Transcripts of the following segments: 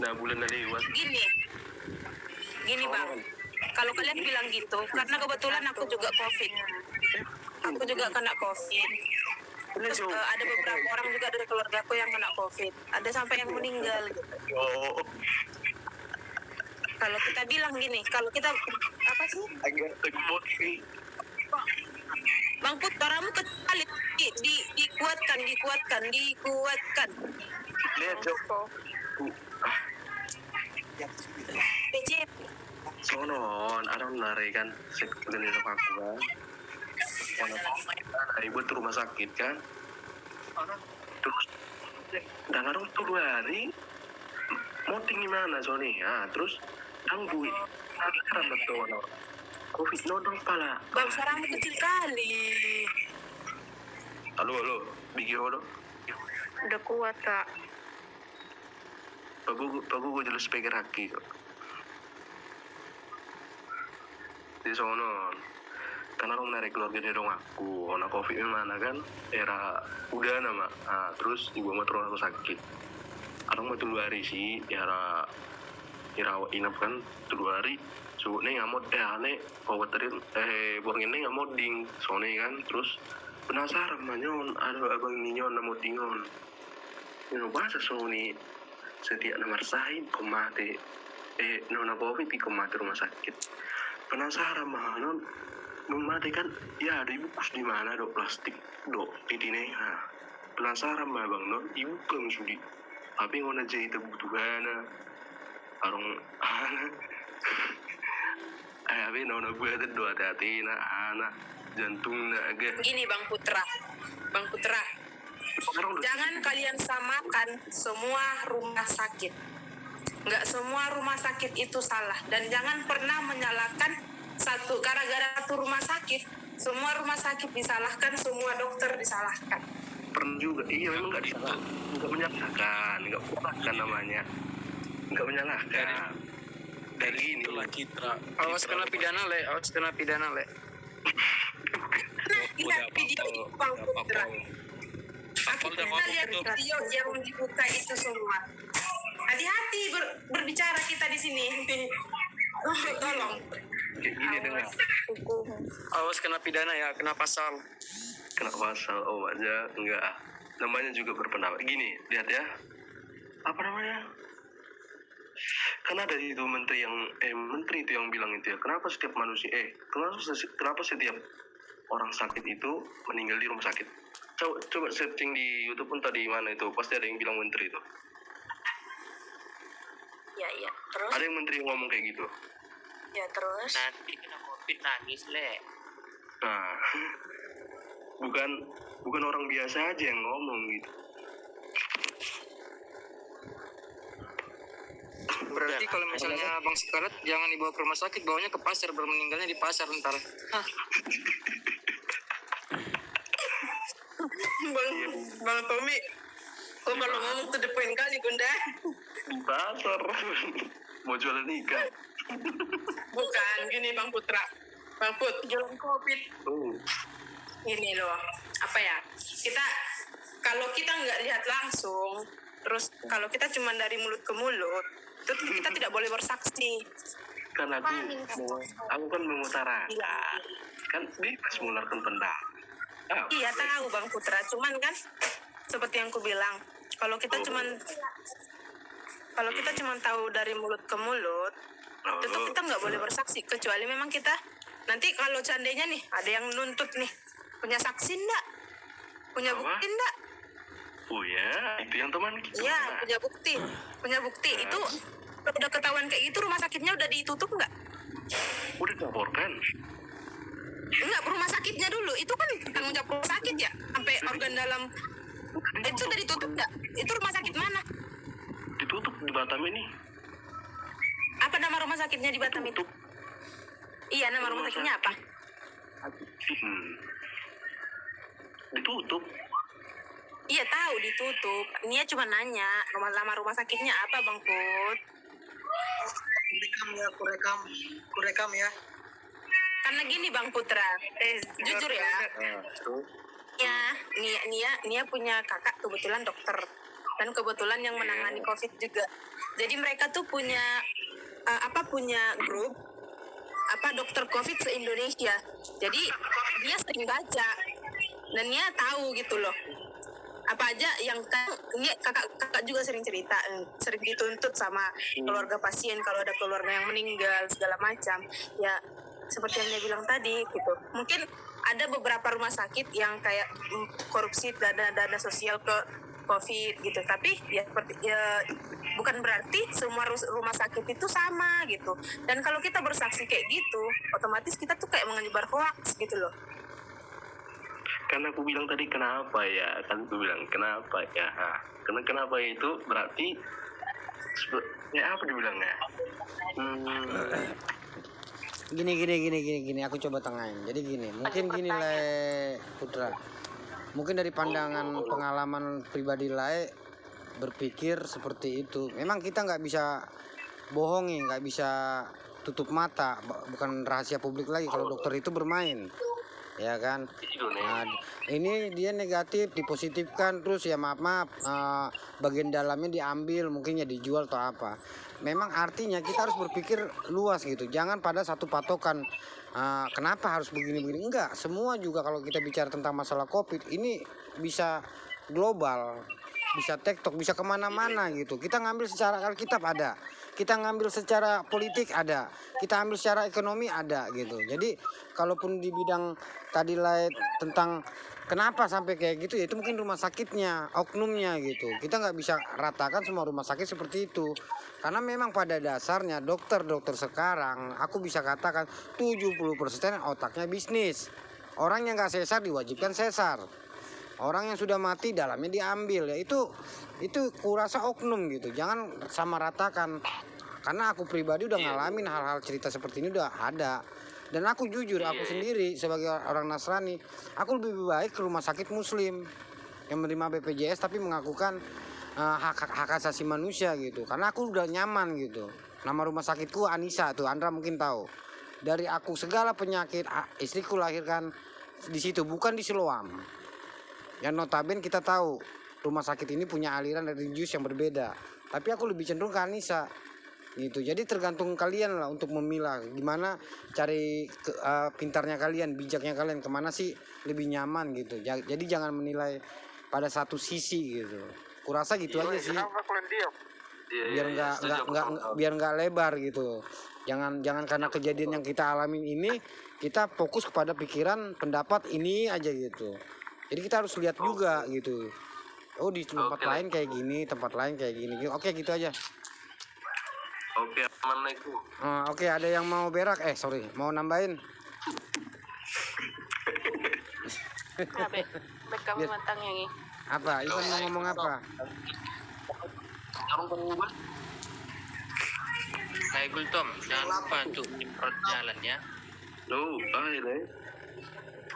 Nah, bulan udah lewat. Gini bang, kalau kalian bilang gitu, karena kebetulan aku juga COVID. Aku juga kena COVID. Terus ada beberapa orang juga dari keluarga aku yang kena COVID. Ada sampai yang meninggal gitu. Oh, Kalau kita bilang gini, kalau kita apa sih? agak emosi. Bang Put, suaramu kecil, dikuatkan. Lihat, Joko. PJ, Sonon, ada lari kan, sekitar aku kan. Ibu tuh rumah sakit kan. Terus, dan orang tuh 2 hari, mau tinggi mana Sony? Ah, terus, tangguh, karena betul. COVID nodong pala. bang suaramu kecil kali. Halo, Bigi halo. Udah kuat kak. Pagu gue jelas speaker haki kok. Di sono, karena orang narik keluarga dari dong aku, ona COVID mana kan, era udah nama, terus ibu mau terus aku sakit. Orang mau 2 hari sih, era inap kan 2 hari. So nih nggak mau aneh, khawatir borngin nih nggak mau ding, soalnya kan, terus penasaran manyon, ada abang ninyon namo tingon. Yang bahasa Sony setiap nomor sahin komate nona COVID di komate rumah sakit. Penasaran mah non mati kan ya ada ibu kus di mana dok plastik dok ini penasaran mah bang non ibu kan sudi tapi ngono aja itu butuhan arung tapi nona gue ada 2 hati anak jantung agak Gini Bang Putra, jangan kalian samakan semua rumah sakit. Nggak semua rumah sakit itu salah. Dan jangan pernah menyalahkan satu gara-gara satu rumah sakit. Semua rumah sakit disalahkan, semua dokter disalahkan. Pernah juga, iya memang nggak disalah, nggak menyalahkan, nggak kuat kan namanya, nggak menyalahkan. Dari ini lah Citra. Awas kena pidana le. Kita video Bang Putra. Aku pernah lihat video yang dibuka itu semua. Hati-hati berbicara kita di sini. Tolong. kayak gini dengar, Awas kena pidana ya, kena pasal. kena pasal, oh aja enggak, namanya juga berpendapat. Gini, lihat ya, apa namanya? Kan ada itu menteri itu yang bilang itu ya, kenapa setiap manusia, kenapa setiap orang sakit itu meninggal di rumah sakit? Coba searching di YouTube pun tadi mana itu, pasti ada yang bilang menteri itu. Ya, terus? Ada yang menteri ngomong kayak gitu. Ya, terus? Nanti kena COVID nangis le. Nah, bukan orang biasa aja yang ngomong gitu. Berarti kalau misalnya Bang Scarlett jangan dibawa ke rumah sakit, bawanya ke pasar, meninggalnya di pasar ntar. Bang Tommy, kok kalau ngomong tuh the point kali Bunda? Di pasar mau jualan ikan. Bukan, gini Bang Putra. Bang Put, jualan COVID. Ini loh, apa ya? Kalau kita nggak lihat langsung, terus kalau kita cuma dari mulut ke mulut, itu kita tidak boleh bersaksi. Kan aku kan mengutara. Iya. Kan bebas mengeluarkan pendapat. Iya tahu Bang Putra, cuman kan seperti yang ku bilang, kalau kita cuman tahu dari mulut ke mulut, tetap kita nggak boleh bersaksi, kecuali memang kita nanti kalau seandainya nih ada yang nuntut nih, punya saksi enggak, punya bukti enggak? Oh ya, itu yang teman kita. Iya, punya bukti itu udah ketahuan kayak gitu, rumah sakitnya udah ditutup nggak? Udah dilaporkan. Enggak, rumah sakitnya dulu, itu kan tanggung jawab rumah sakit ya, sampai organ dalam itu udah ditutup nggak? Itu rumah sakit mana? Ditutup di Batam ini. Apa nama rumah sakitnya di Batam itu? Iya, nama rumah sakitnya apa? Ditutup. Iya tahu ditutup. Nia cuma nanya nama rumah sakitnya apa Bang Put? Kurekam ya. Karena gini Bang Putra, jujur ya. Ya, Nia punya kakak kebetulan dokter. dan kebetulan yang menangani COVID juga. Jadi mereka tuh punya punya grup dokter COVID se-Indonesia. Jadi dia sering baca dan dia tahu gitu loh. Apa aja yang kakak juga sering cerita, sering dituntut sama keluarga pasien kalau ada keluarga yang meninggal segala macam. Ya seperti yang dia bilang tadi gitu. Mungkin ada beberapa rumah sakit yang kayak korupsi dana sosial ke COVID gitu. Tapi ya bukan berarti semua rumah sakit itu sama gitu. Dan kalau kita bersaksi kayak gitu, otomatis kita tuh kayak menyebar hoax gitu loh. Karena aku bilang tadi kenapa ya, kan aku bilang kenapa ya. Karena kenapa itu berarti ya apa dibilangnya? Gini, aku coba tengahin. Jadi gini, mungkin gini lah Putra. Mungkin dari pandangan pengalaman pribadi lah berpikir seperti itu. Memang kita nggak bisa bohongi, nggak bisa tutup mata. Bukan rahasia publik lagi kalau dokter itu bermain, ya kan. Nah, ini dia negatif dipositifkan terus ya maaf bagian dalamnya diambil, mungkin ya dijual atau apa. Memang artinya kita harus berpikir luas gitu, jangan pada satu patokan. Kenapa harus begini-begini, enggak, semua juga kalau kita bicara tentang masalah COVID ini bisa global, bisa TikTok, bisa kemana-mana gitu. Kita ngambil secara Alkitab ada, kita ngambil secara politik ada, kita ambil secara ekonomi ada gitu. Jadi kalaupun di bidang tadi lah tentang kenapa sampai kayak gitu, ya itu mungkin rumah sakitnya, oknumnya gitu. Kita nggak bisa ratakan semua rumah sakit seperti itu. Karena memang pada dasarnya dokter-dokter sekarang aku bisa katakan 70% otaknya bisnis. Orang yang nggak sesar diwajibkan sesar. Orang yang sudah mati dalamnya diambil, ya itu kurasa oknum gitu. Jangan sama ratakan. Karena aku pribadi udah ngalamin hal-hal cerita seperti ini udah ada. Dan aku jujur, aku sendiri sebagai orang Nasrani, aku lebih baik ke rumah sakit Muslim yang menerima BPJS tapi mengakukan hak asasi manusia gitu. Karena aku udah nyaman gitu. Nama rumah sakitku Anissa tuh, Andra mungkin tahu. Dari aku segala penyakit istriku lahirkan di situ, bukan di Siloam. Yang notabene kita tahu rumah sakit ini punya aliran religius yang berbeda. Tapi aku lebih cenderung ke Anissa gitu. Jadi tergantung kalian lah untuk memilah gimana cari pintarnya kalian, bijaknya kalian, kemana sih lebih nyaman gitu. Jadi jangan menilai pada satu sisi gitu. Kurasa gitu aja sih. Biar nggak lebar gitu. Jangan karena kejadian yang kita alamin ini kita fokus kepada pikiran pendapat ini aja gitu. Jadi kita harus lihat juga gitu. Oh di tempat lain kayak gini, tempat lain kayak gini. Oke gitu aja. Oke, assalamualaikum. Oke, ada yang mau berak? Mau nambahin? Kamu matang yang ini. Apa? Ivan mau ngomong apa? Hai Gultom, jangan lupa untuk nyemprot jalan ya. Tuh,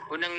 Unang